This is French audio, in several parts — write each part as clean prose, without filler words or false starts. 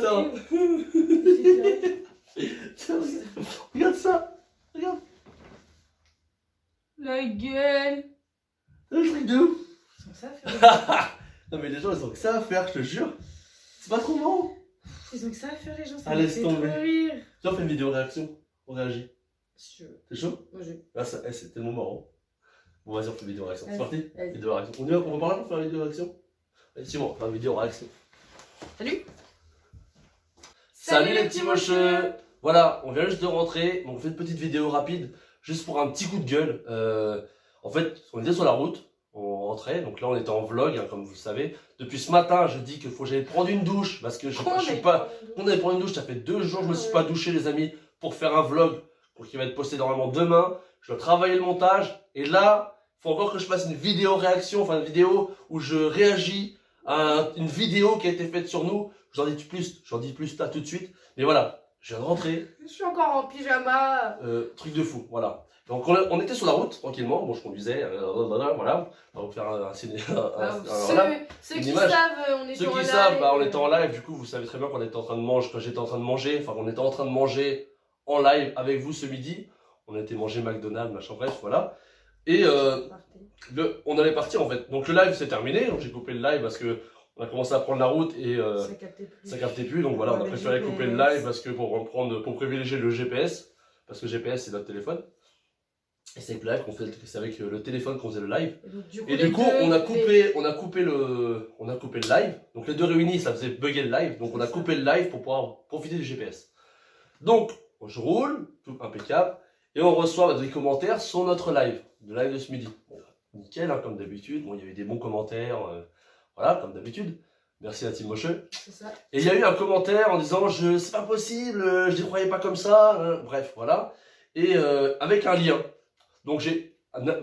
Attends. Regarde ça. Regarde. La gueule. C'est un truc de ouf. Ils ont ça à faire. Non mais les gens ils ont que ça à faire, je te jure. C'est pas trop marrant. Ils ont que ça à faire les gens, ça Ah, me laisse fait tomber. trop rire. Viens on fait une vidéo réaction. On réagit. Si tu veux. T'es chaud? Moi je... Ah, ça, c'est tellement marrant. Bon vas-y on fait une vidéo réaction. C'est parti? Vas-y. Vidéo réaction. On va parler pour faire une vidéo réaction? Vas-y bon, on va faire une vidéo réaction. Salut. Salut les petits mocheux. Voilà, on vient juste de rentrer, donc on fait une petite vidéo rapide, juste pour un petit coup de gueule. En fait, on était sur la route, on rentrait, donc là on était en vlog, hein, comme vous le savez. Depuis ce matin, je dis qu'il faut que j'aille prendre une douche, parce que je suis pas... On allait prendre une douche, ça fait 2 jours, je me suis pas douché les amis, pour faire un vlog, pour qu'il va être posté normalement demain. Je dois travailler le montage, et là, il faut encore que je fasse une vidéo réaction, enfin une vidéo où je réagis à une vidéo qui a été faite sur nous. J'en dis plus là tout de suite, mais voilà. Je viens de rentrer. Je suis encore en pyjama. Truc de fou, voilà. Donc on était sur la route, tranquillement. Bon, je conduisais, voilà. On va vous faire Ceux qui savent, on était en live. Ceux qui savent, on était en live. Du coup, vous savez très bien qu'on était en train de manger, que j'étais en train de manger. Enfin, on était en train de manger en live avec vous ce midi. On a été manger McDonald's, machin, bref, voilà. Et on allait partir en fait. Donc le live s'est terminé. Donc j'ai coupé le live parce que on a commencé à prendre la route et ça captait plus. Donc voilà, on a préféré couper le live parce que pour privilégier le GPS, parce que le GPS c'est notre téléphone. Et c'est avec le live qu'on fait, c'est avec le téléphone qu'on faisait le live. Et du coup, on a coupé le live. Donc les deux réunis, ça faisait bugger le live. Donc on a coupé le live pour pouvoir profiter du GPS. Donc je roule, tout impeccable, et on reçoit des commentaires sur notre live, le live de ce midi. Bon, nickel, hein, comme d'habitude. Bon, il y avait des bons commentaires. Voilà, comme d'habitude. Merci à Team Mocheux. Et il y a eu un commentaire en disant c'est pas possible, je n'y croyais pas comme ça. Bref, voilà. Et avec un lien. Donc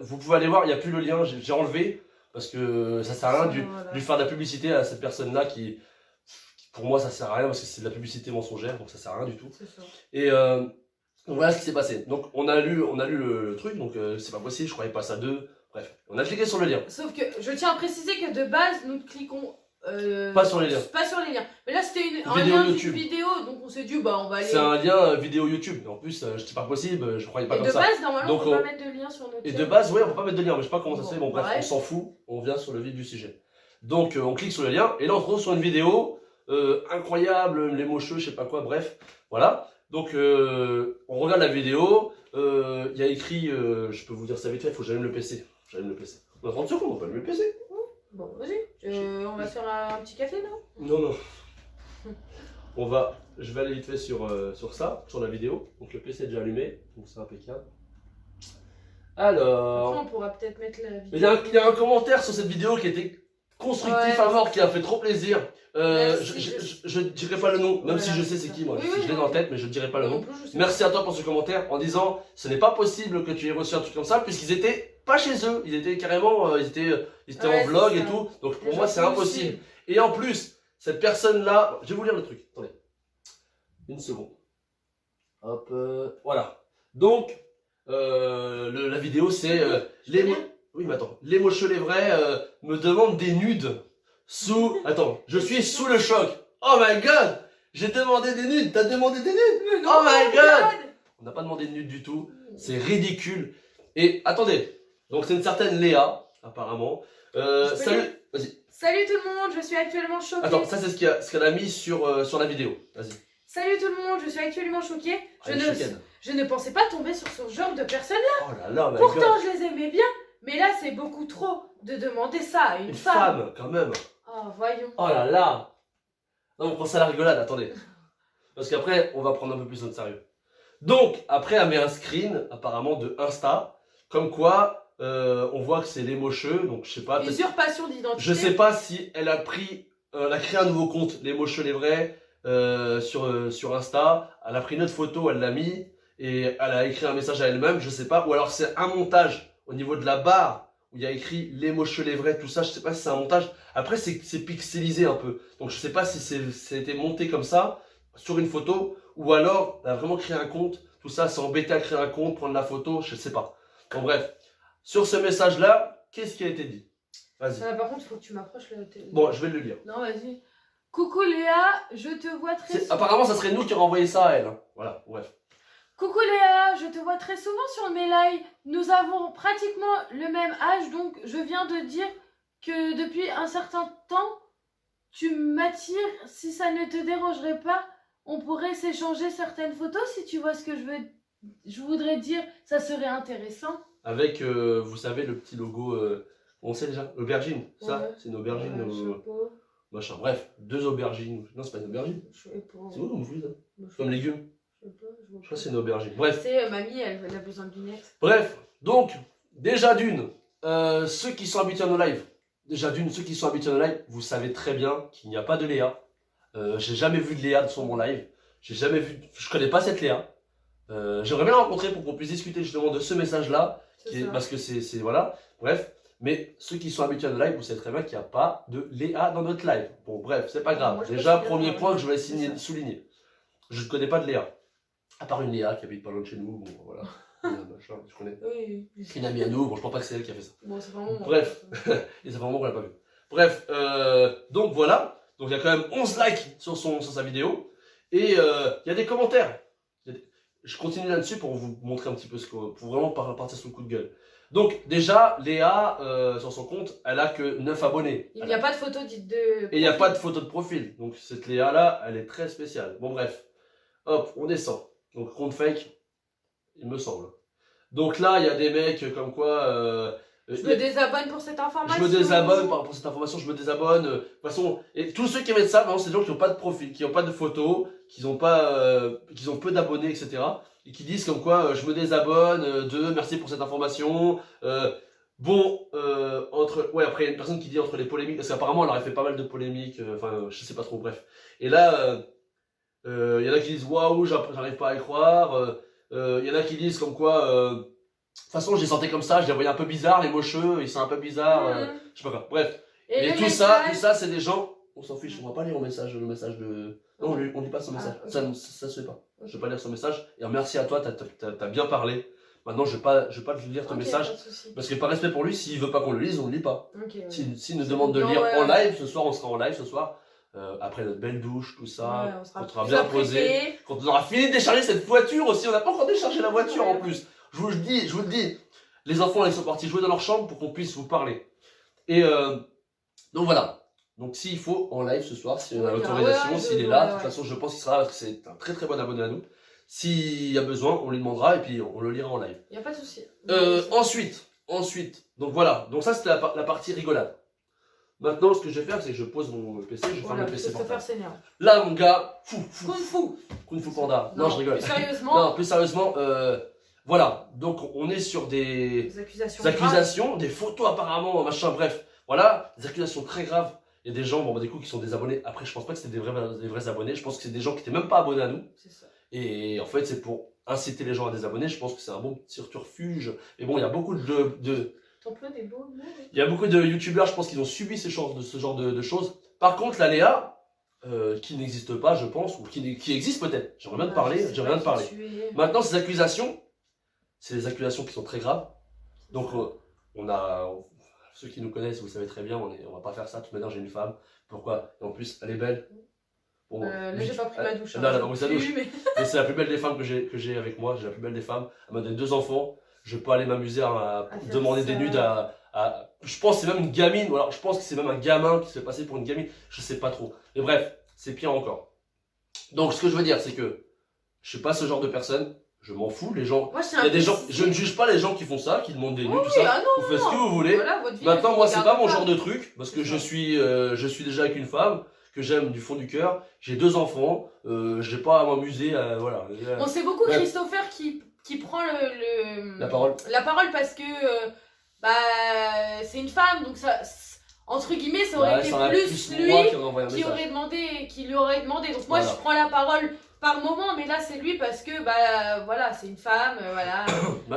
vous pouvez aller voir, il n'y a plus le lien, j'ai enlevé. Parce que ça sert à rien de lui faire de la publicité à cette personne-là qui, pour moi, ça sert à rien parce que c'est de la publicité mensongère, donc ça sert à rien du tout. Et donc voilà ce qui s'est passé. Donc on a lu le truc, donc c'est pas possible, je croyais pas ça d'eux. Bref, on a cliqué sur le lien. Sauf que je tiens à préciser que de base, nous cliquons pas sur les liens. Pas sur les liens. Mais là, c'était un vidéo lien YouTube. vidéo, donc on s'est dit, bah on va aller. C'est un lien vidéo YouTube. En plus, c'était pas possible, je croyais pas comme ça. Et de base, normalement, donc, on peut pas mettre de lien sur notre. Et de base, ouais, on peut pas mettre de lien, mais je sais pas comment ça se fait. Bon, bref, bref. on s'en fout, on vient sur le vif du sujet. Donc, on clique sur le lien, et là, on se retrouve sur une vidéo incroyable, les mocheux, je sais pas quoi, bref, voilà. Donc, on regarde la vidéo, il y a écrit, je peux vous dire ça vite fait, il faut que j'allume le PC. J'allume le PC. On a 30 secondes, on peut allumer le PC. Bon, vas-y, on va faire un petit café, non? Non, non. Je vais aller vite fait sur ça, sur la vidéo. Donc le PC est déjà allumé, donc c'est impeccable. Alors... Après, on pourra peut-être mettre la vidéo. Il y a un commentaire sur cette vidéo qui était constructif à mort, qui a fait trop plaisir. Je dirai pas le nom, même si je sais c'est qui moi. Je l'ai dans la tête, mais je ne dirai pas le nom. Merci à toi pour ce commentaire en disant ce n'est pas possible que tu aies reçu un truc comme ça, puisqu'ils étaient pas chez eux, ils étaient carrément, ils étaient en vlog et tout. Donc pour moi c'est impossible. Et en plus, cette personne-là, je vais vous lire le truc. Attendez, une seconde. Hop, voilà. Donc la vidéo c'est oui, mais attends, les mocheux les vrais me demandent des nudes sous... Attends, je suis sous le choc. Oh my god, j'ai demandé des nudes, t'as demandé des nudes? Non, oh my god. On n'a pas demandé de nudes du tout, c'est ridicule. Et attendez, donc c'est une certaine Léa, apparemment. Salut, vas-y. Salut tout le monde, je suis actuellement choquée. Attends, ça c'est ce qu'elle a mis sur la vidéo, vas-y. Salut tout le monde, je suis actuellement choquée. Je ne pensais pas tomber sur ce genre de personnes-là. Oh là là, my Pourtant, god. je les aimais bien. Mais là, c'est beaucoup trop de demander ça à une femme. Une femme, quand même. Oh, voyons. Oh là là. Non, on prend ça à la rigolade, attendez. Parce qu'après, on va prendre un peu plus au sérieux. Donc, après, elle met un screen, apparemment, de Insta. Comme quoi, on voit que c'est les mocheux. Donc, je sais pas. Usurpation d'identité. Je sais pas si elle a pris... elle a créé un nouveau compte, les mocheux, les vrais, sur Insta. Elle a pris notre photo, elle l'a mis. Et elle a écrit un message à elle-même, je sais pas. Ou alors, c'est un montage. Au niveau de la barre, où il y a écrit les mocheux, les vrais, tout ça, je sais pas si c'est un montage. Après, c'est pixelisé un peu. Donc, je sais pas si ça a été monté comme ça, sur une photo, ou alors, elle a vraiment créé un compte. Tout ça, c'est embêté à créer un compte, prendre la photo, je sais pas. Bon, bref. Sur ce message-là, qu'est-ce qui a été dit? Vas-y. Par contre, il faut que tu m'approches le téléphone. Bon, je vais le lire. Non, vas-y. Coucou Léa, je te vois très souvent. Apparemment, ça serait nous qui aurions envoyé ça à elle. Hein. Voilà, bref. Coucou Léa, je te vois très souvent sur mes lives. Nous avons pratiquement le même âge, donc je viens de dire que depuis un certain temps, tu m'attires. Si ça ne te dérangerait pas, on pourrait s'échanger certaines photos si tu vois ce que je voudrais dire. Ça serait intéressant. Avec, vous savez, le petit logo, on sait déjà, aubergine. Ça, Ouais. c'est une aubergine. Je sais pas. Machin. Bref, 2 aubergines. Non, c'est pas une aubergine. Je sais pas. C'est où comme fruit, ça? Je sais Comme pas. légumes. Je sais pas, je vois Je crois pas. que c'est une aubergine. Bref. C'est mamie, elle a besoin de lunettes. Bref, donc, déjà d'une, ceux qui sont habitués à nos lives, vous savez très bien qu'il n'y a pas de Léa. J'ai jamais vu de Léa sur mon live. J'ai jamais vu, je connais pas cette Léa. J'aimerais bien la rencontrer pour qu'on puisse discuter justement de ce message-là, parce que c'est voilà, bref. Mais ceux qui sont habitués à nos lives, vous savez très bien qu'il n'y a pas de Léa dans notre live. Bon, bref, c'est pas grave. Moi, je Déjà, pense premier que point que je vais c'est souligner. Je ne connais pas de Léa. À part une Léa qui habite pas loin de chez nous, bon voilà. Machin, je connais. Oui. Une amie à nous, bon je pense pas que c'est elle qui a fait ça. Bon, c'est vraiment. Bref. Et ça fait vraiment qu'on l'a pas vu. Bref, donc voilà. Donc il y a quand même 11 likes sur sa vidéo. Et il y a des commentaires. Je continue là-dessus pour vous montrer un petit peu pour vraiment partir sur le coup de gueule. Donc déjà, Léa, sur son compte, elle a que 9 abonnés. Il n'y a pas de photo dite de. Et il n'y a pas de photo de profil. Donc cette Léa-là, elle est très spéciale. Bon bref. Hop, on descend. Donc compte fake, il me semble. Donc là, il y a des mecs comme quoi... Je me désabonne pour cette information. Je me désabonne pour cette information, je me désabonne. De toute façon, et tous ceux qui mettent ça, c'est des gens qui n'ont pas de profil, qui n'ont pas de photos, qui ont peu d'abonnés, etc. Et qui disent comme quoi je me désabonne merci pour cette information. Après il y a une personne qui dit entre les polémiques, parce qu'apparemment elle aurait fait pas mal de polémiques, je sais pas trop, bref. Et là, il y en a qui disent waouh, j'arrive pas à y croire. Il y en a qui disent comme quoi. De toute façon, je les sentais comme ça, je les voyais un peu bizarres, les mocheux, ils sont un peu bizarres, je sais pas quoi. Bref. Et tout ça, c'est des gens, on s'en fiche, on va pas lire le message de... Non, on lit pas son message, ça se fait pas. Je vais pas lire son message, et merci à toi, t'as bien parlé. Maintenant, je vais pas lire ton message, parce que par respect pour lui, s'il veut pas qu'on le lise, on le lit pas. S'il nous demande de lire en live, ce soir, on sera en live ce soir. Après notre belle douche, tout ça, on sera bien posé. Quand on aura fini de décharger cette voiture aussi, on n'a pas encore déchargé la voiture en plus. Je vous le dis, les enfants ils sont partis jouer dans leur chambre pour qu'on puisse vous parler. Et donc voilà. Donc s'il faut en live ce soir, si on a l'autorisation, s'il est là, de toute façon je pense qu'il sera là parce que c'est un très très bon abonné à nous. S'il y a besoin, on lui demandera et puis on le lira en live. Il n'y a pas de souci. Ensuite, donc voilà. Donc ça c'était la partie rigolade. Maintenant, ce que je vais faire, c'est que je pose mon PC, je ferme le PC portable. Là, mon gars, Kung Fu Panda. Non, je rigole. Plus sérieusement. Non, plus sérieusement, voilà. Donc, on est sur des accusations, des photos apparemment, machin, bref. Voilà, des accusations très graves. Il y a des gens, des coups qui sont des abonnés. Après, je pense pas que c'était des vrais abonnés. Je pense que c'est des gens qui étaient même pas abonnés à nous. C'est ça. Et en fait, c'est pour inciter les gens à désabonner. Je pense que c'est un bon petit refuge. Mais bon, il y a beaucoup de des beaux mots. Il y a beaucoup de youtubeurs, je pense, qui ont subi ce genre de choses. Par contre, la Léa, qui n'existe pas, je pense, ou qui existe peut-être. J'aimerais bien te parler. Maintenant, ces accusations, c'est des accusations qui sont très graves. Donc, ceux qui nous connaissent, vous savez très bien, on va pas faire ça. Tout maintenant, j'ai une femme. Pourquoi? Et en plus, elle est belle. Bon, là, j'ai pas pris ma douche. Non, elle a pas pris sa douche. Mais c'est la plus belle des femmes que j'ai avec moi. J'ai la plus belle des femmes. Elle m'a donné 2 enfants. Je peux aller m'amuser à demander des nudes je pense que c'est même une gamine, ou alors je pense que c'est même un gamin qui se fait passer pour une gamine, je sais pas trop. Mais bref, c'est pire encore. Donc ce que je veux dire, c'est que je suis pas ce genre de personne, je m'en fous, les gens. Il y a des gens, je ne juge pas les gens qui font ça, qui demandent des nudes, tout ça. Vous faites ce que vous voulez. Voilà, maintenant, moi, c'est pas mon genre de truc, parce que je suis déjà avec une femme que j'aime du fond du cœur, j'ai 2 enfants, j'ai pas à m'amuser, voilà. On sait beaucoup Christopher qui prend la parole parce que c'est une femme, donc ça, entre guillemets, ça aurait été plus lui qui lui aurait demandé. Donc moi je prends la parole par moment, mais là c'est lui parce que voilà, c'est une femme, voilà.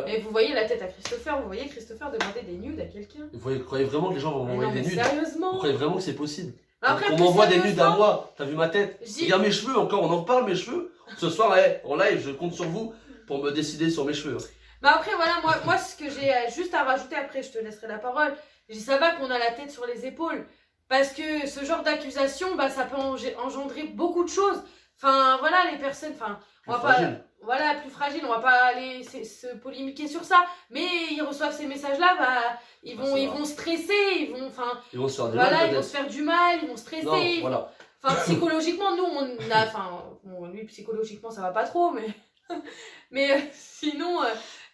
Et vous voyez la tête à Christopher, vous voyez Christopher demander des nudes à quelqu'un. Vous croyez vraiment que les gens vont m'envoyer des nudes? Sérieusement? Vous croyez vraiment que c'est possible? Après, on m'envoie des nudes à moi, t'as vu ma tête? Regarde mes cheveux encore, on en parle mes cheveux. Ce soir, en live, je compte sur vous pour me décider sur mes cheveux. Après voilà, moi ce que j'ai juste à rajouter, après je te laisserai la parole, ça va qu'on a la tête sur les épaules, Parce que ce genre d'accusation, bah, ça peut engendrer beaucoup de choses. Enfin, voilà, les personnes, enfin, on va pas, voilà, plus fragiles, on va pas aller se polémiquer sur ça. Mais ils reçoivent ces messages-là, bah, ils vont stresser, ils vont se faire du voilà, mal. Ils vont se faire du mal, ils vont stresser. Non, voilà. Enfin, psychologiquement, nous, on a, bon, lui, psychologiquement, ça va pas trop, mais, mais sinon,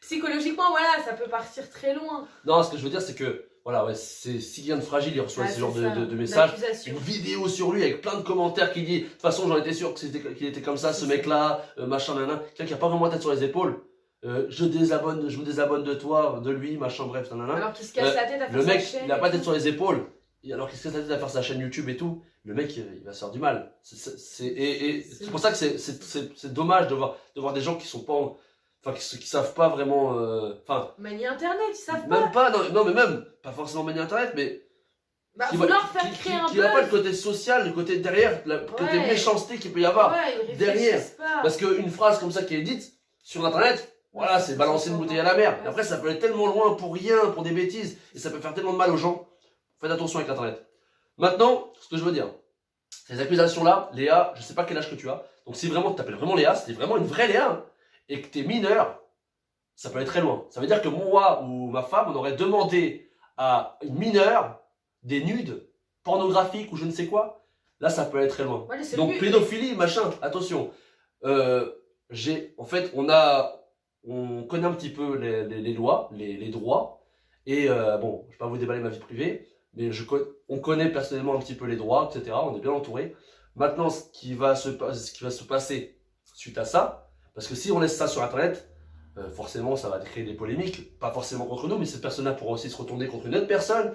psychologiquement, voilà, ça peut partir très loin. Non, ce que je veux dire, c'est que, voilà, ouais, si quelqu'un de fragile, il reçoit ce genre de messages, une vidéo sur lui avec plein de commentaires qui dit, de toute façon, j'en étais sûr qu'il était comme ça, ce mec-là, machin, nana, quelqu'un qui a pas vraiment la tête sur les épaules, je me désabonne de toi, de lui, machin, bref, nana. Alors qu'il se casse la tête à faire le sa mec, chaîne. il a pas la tête sur les épaules, alors qu'il se casse la tête à faire sa chaîne YouTube et tout, le mec, il va se faire du mal. C'est pour ça que c'est dommage de voir des gens qui sont pas enfin, qui savent pas vraiment. Manier internet, ils savent même pas. Non, mais même, pas forcément manier internet, mais. Bah, vouloir faire créer un buzz. Qui n'a pas le côté social, le côté derrière, le côté méchanceté qu'il peut y avoir derrière. Parce qu'une phrase comme ça qui est dite sur internet, voilà, c'est balancer une bouteille à la mer. Et après, ça peut aller tellement loin pour rien, pour des bêtises, et ça peut faire tellement de mal aux gens. Faites attention avec internet. Maintenant, ce que je veux dire, ces accusations-là, Léa, je sais pas quel âge que tu as, donc si vraiment tu t'appelles vraiment Léa, si t'es vraiment une vraie Léa, hein, et que t'es mineur, ça peut aller très loin. Ça veut dire que moi ou ma femme, on aurait demandé à une mineure des nudes pornographiques ou je ne sais quoi. Là, ça peut aller très loin. Ouais, donc pédophilie, machin, attention. En fait, on connaît un petit peu les lois, les droits. Et bon, je vais pas vous déballer ma vie privée, mais on connaît personnellement un petit peu les droits, etc. On est bien entouré. Maintenant, ce qui va se passer suite à ça, parce que si on laisse ça sur Internet, forcément, ça va créer des polémiques, pas forcément contre nous, mais cette personne-là pourra aussi se retourner contre une autre personne,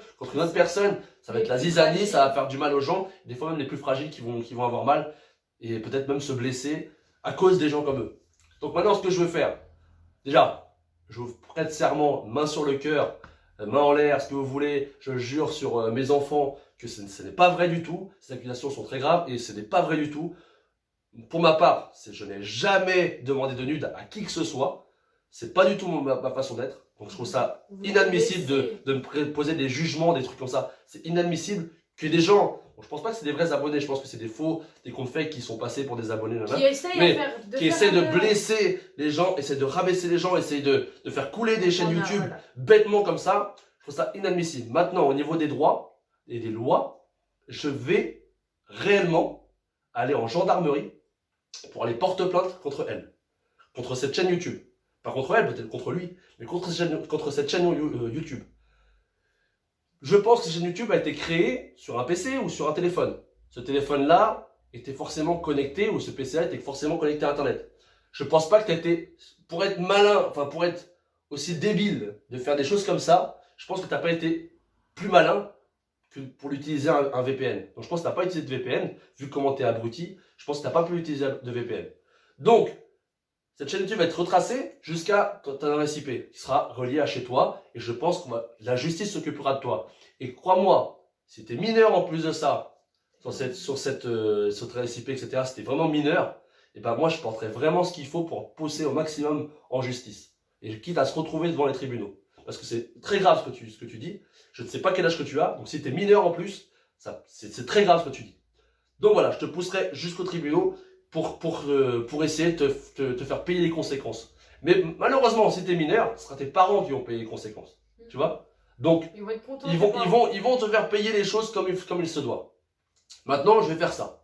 ça va être la zizanie, ça va faire du mal aux gens, des fois même les plus fragiles qui vont avoir mal, et peut-être même se blesser à cause des gens comme eux. Donc maintenant, ce que je veux faire, déjà, je vous prête serment, main sur le cœur, main en l'air, ce que vous voulez, je jure sur mes enfants que ce n'est pas vrai du tout, ces accusations sont très graves, et ce n'est pas vrai du tout. Pour ma part, je n'ai jamais demandé de nude à qui que ce soit. C'est pas du tout ma façon d'être. Donc je trouve ça inadmissible de me poser des jugements, des trucs comme ça. C'est inadmissible que des gens, bon, je pense pas que c'est des vrais abonnés, je pense que c'est des faux, des comptes fake qui sont passés pour des abonnés, qui essaient de blesser les gens, essaient de rabaisser les gens, essaient de faire couler des chaînes YouTube bêtement comme ça. Je trouve ça inadmissible. Maintenant, au niveau des droits et des lois, je vais réellement aller en gendarmerie pour aller porter plainte contre elle, contre cette chaîne YouTube. Pas contre elle, peut-être contre lui, mais contre cette chaîne YouTube. Je pense que cette chaîne YouTube a été créée sur un PC ou sur un téléphone. Ce téléphone-là était forcément connecté, ou ce PC-là était forcément connecté à Internet. Je pense pas que tu as été, pour être malin, enfin pour être aussi débile de faire des choses comme ça, je pense que tu n'as pas été plus malin que pour l'utiliser un VPN. Donc je pense que tu n'as pas utilisé de VPN, vu comment tu es abruti, je pense que tu n'as pas pu utiliser de VPN. Donc, cette chaîne YouTube va être retracée jusqu'à ton adresse IP qui sera reliée à chez toi, et je pense que la justice s'occupera de toi. Et crois-moi, si tu es mineur en plus de ça, sur cette adresse IP, etc., si tu es vraiment mineur, et ben moi je porterai vraiment ce qu'il faut pour pousser au maximum en justice. Et quitte à se retrouver devant les tribunaux. Parce que c'est très grave ce que tu dis. Je ne sais pas quel âge que tu as, donc si tu es mineur en plus, c'est très grave ce que tu dis. Donc voilà, je te pousserai jusqu'aux tribunaux pour essayer de te faire payer les conséquences. Mais malheureusement, si tu es mineur, ce sera tes parents qui vont payer les conséquences. Tu vois? Donc, ils vont te faire payer les choses comme il se doit. Maintenant, je vais faire ça.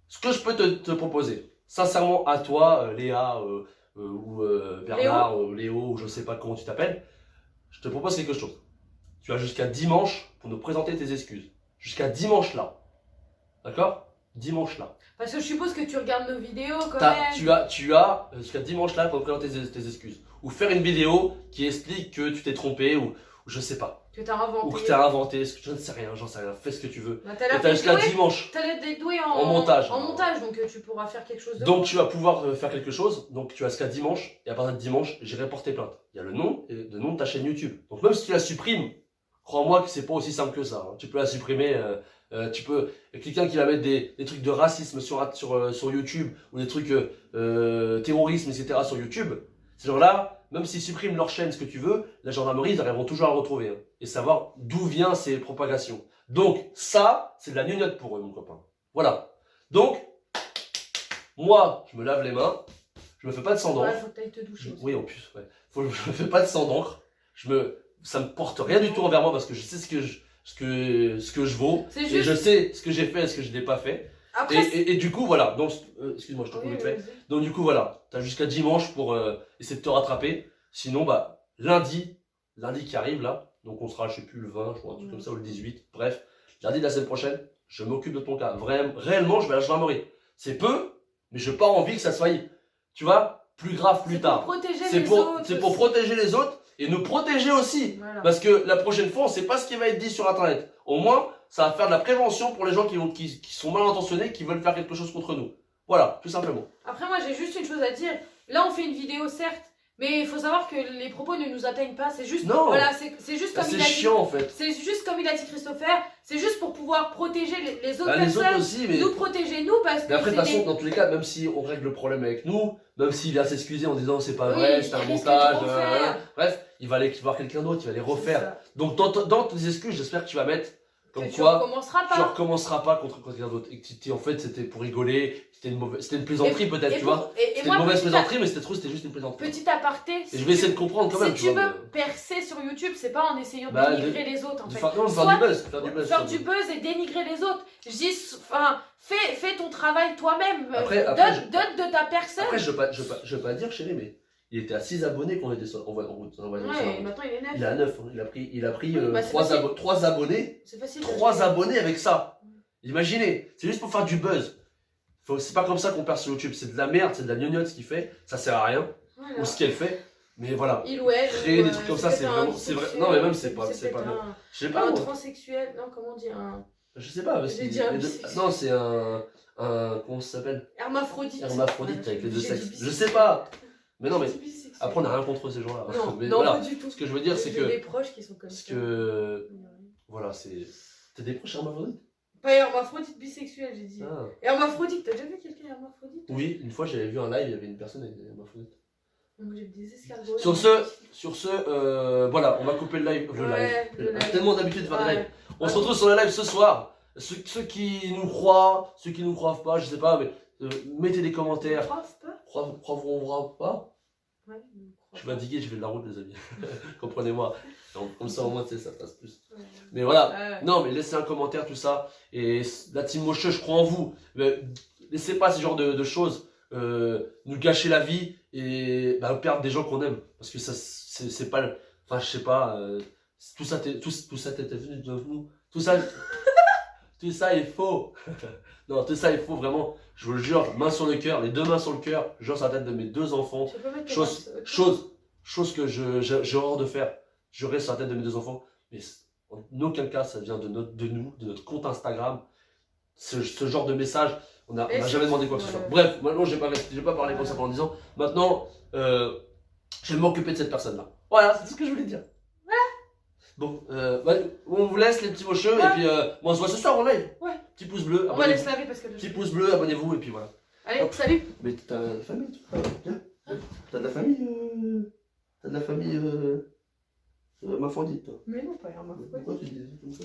Ce que je peux te proposer, sincèrement à toi, Léa, ou Bernard, Léo, ou je ne sais pas comment tu t'appelles, je te propose quelque chose. Tu as jusqu'à dimanche pour nous présenter tes excuses. Jusqu'à dimanche là. D'accord? Dimanche là. Parce que je suppose que tu regardes nos vidéos quand même. Tu as jusqu'à dimanche là pour présenter tes excuses. Ou faire une vidéo qui explique que tu t'es trompé ou je sais pas. Que tu as inventé. Ou que tu as inventé, je ne sais rien, j'en sais rien. Fais ce que tu veux. Bah, tu as jusqu'à dimanche. Tu as l'air doué en montage. En montage, donc tu pourras faire quelque chose de Donc tu vas pouvoir faire quelque chose. Donc tu as jusqu'à dimanche. Et à partir de dimanche, j'irai porter plainte. Il y a le nom de ta chaîne YouTube. Donc même si tu la supprimes, crois-moi que c'est pas aussi simple que ça. Hein. Tu peux la supprimer. Tu peux quelqu'un qui va mettre des trucs de racisme sur YouTube ou des trucs terrorisme, etc. sur YouTube. Ces gens-là, même s'ils suppriment leur chaîne, ce que tu veux, la gendarmerie, ils arriveront toujours à le retrouver. Hein, et savoir d'où viennent ces propagations. Donc, ça, c'est de la gnognotte pour eux, mon copain. Voilà. Donc, moi, je me lave les mains. Je me fais pas de sang d'encre. Ouais, faut que t'ailles te doucher. Oui, en plus, ouais. Je me fais pas de sang d'encre. Ça me porte rien du tout envers moi parce que je sais ce que je vaux. C'est juste... Et je sais ce que j'ai fait et ce que je n'ai pas fait. Après, Et du coup, voilà. Donc, excuse-moi, je te coupe vite fait. Donc, du coup, voilà. T'as jusqu'à dimanche pour essayer de te rattraper. Sinon, bah, lundi qui arrive là. Donc, on sera, je sais plus, le 20, je crois, un truc comme ça, ou le 18. Bref, lundi de la semaine prochaine, je m'occupe de ton cas. Réellement, je vais à la gendarmerie. C'est peu, mais je n'ai pas envie que ça soit, tu vois, plus grave plus tard. C'est pour protéger les autres et nous protéger aussi. Voilà. Parce que la prochaine fois, on ne sait pas ce qui va être dit sur Internet. Au moins, ça va faire de la prévention pour les gens qui sont mal intentionnés, qui veulent faire quelque chose contre nous. Voilà, tout simplement. Après, moi, j'ai juste une chose à dire. Là, on fait une vidéo, certes, mais il faut savoir que les propos ne nous atteignent pas. C'est juste, non. Voilà, c'est juste comme il a dit. C'est chiant, en fait. C'est juste comme il a dit Christopher. C'est juste pour pouvoir protéger les autres les personnes. autres aussi, mais... Nous protéger, nous, parce que. Mais après, de toute façon, dans tous les cas, même si on règle le problème avec nous, même s'il vient s'excuser en disant c'est pas vrai, c'est un montage, bref, il va aller voir quelqu'un d'autre, il va les refaire. Donc, dans tes excuses, j'espère que tu vas mettre comme quoi tu recommenceras pas contre quelqu'un d'autre. Et que en fait, c'était pour rigoler, c'était une plaisanterie peut-être, tu vois. C'était une mauvaise plaisanterie, mais c'était juste une plaisanterie. Petit aparté. Et je vais essayer de comprendre quand même. Si tu veux percer sur YouTube, c'est pas en essayant de dénigrer les autres, en fait. Faire du buzz et dénigrer les autres. Je dis, enfin, fais ton travail toi-même. Donne de ta personne. Après, je veux pas dire, chérie, mais il était à 6 abonnés quand on était en route. Ouais, maintenant il est 9. Il est à 9. Hein. Il a pris oui, 3 abonnés. C'est facile. 3 abonnés avec ça. Imaginez, c'est juste pour faire du buzz. C'est pas comme ça qu'on perce sur YouTube. C'est de la merde, c'est de la gnognotte ce qu'il fait. Ça sert à rien. Voilà. Ou ce qu'elle fait. Mais voilà. Il ou elle. Créer des trucs comme ça, c'est vraiment. C'est vrai. Non, mais même, c'est pas bien. Je sais pas. Un transsexuel. Non, comment dire Je sais pas. Non, c'est un. Comment ça s'appelle? Hermaphrodite. Hermaphrodite avec les deux sexes. Je sais pas. Mais non, mais après, on n'a rien contre ces gens-là. Non, pas du tout. Ce que je veux dire, c'est que. J'ai des proches qui sont comme ça. Voilà, c'est. T'as des proches hermaphrodites? Pas hermaphrodite, bisexuel, j'ai dit. Hermaphrodite, t'as déjà vu quelqu'un hermaphrodite? Oui, une fois, j'avais vu un live, il y avait une personne avec des hermaphrodites. Donc j'ai des escargots. Sur ce, voilà, on va couper le live. Le live. Tellement d'habitude de faire des lives. On se retrouve sur le live ce soir. Ceux qui nous croient, ceux qui nous croient pas, je sais pas, mais mettez des commentaires. Croiront pas. Ouais, je suis fatigué, je fais de la route, les amis. Comprenez-moi. Comme ça, au moins, ça passe plus. Ouais. Mais voilà. Non, mais laissez un commentaire, tout ça. Et la team Moche, je crois en vous. Mais laissez pas ce genre de choses nous gâcher la vie et perdre des gens qu'on aime. Parce que ça, c'est pas. Enfin, je sais pas. Tout ça t'était venu de nous. Tout ça. Tout ça est faux. Non, tout ça est faux, vraiment. Je vous le jure, main sur le cœur, les deux mains sur le cœur, je jure sur la tête de mes 2 enfants. Chose que j'ai horreur de faire. Jurer sur la tête de mes 2 enfants. Mais en aucun cas, ça vient de notre compte Instagram. Ce genre de message, on n'a jamais demandé quoi que ce soit. Bref, maintenant, je vais pas parler comme ça pendant 10 ans. Maintenant, je vais m'occuper de cette personne-là. Voilà, c'est tout ce que je voulais dire. Bon, on vous laisse les petits mocheux et puis on se voit ce soir en live. Ouais. Petit pouce bleu. On va les se laver parce que. Petit pouce bleu, abonnez-vous et puis voilà. Allez, hop, salut. Mais t'as de la famille, t'as de la famille, ma Hermaphrodite toi. Mais non, pas Hermaphrodite. Pourquoi tu dis comme ça?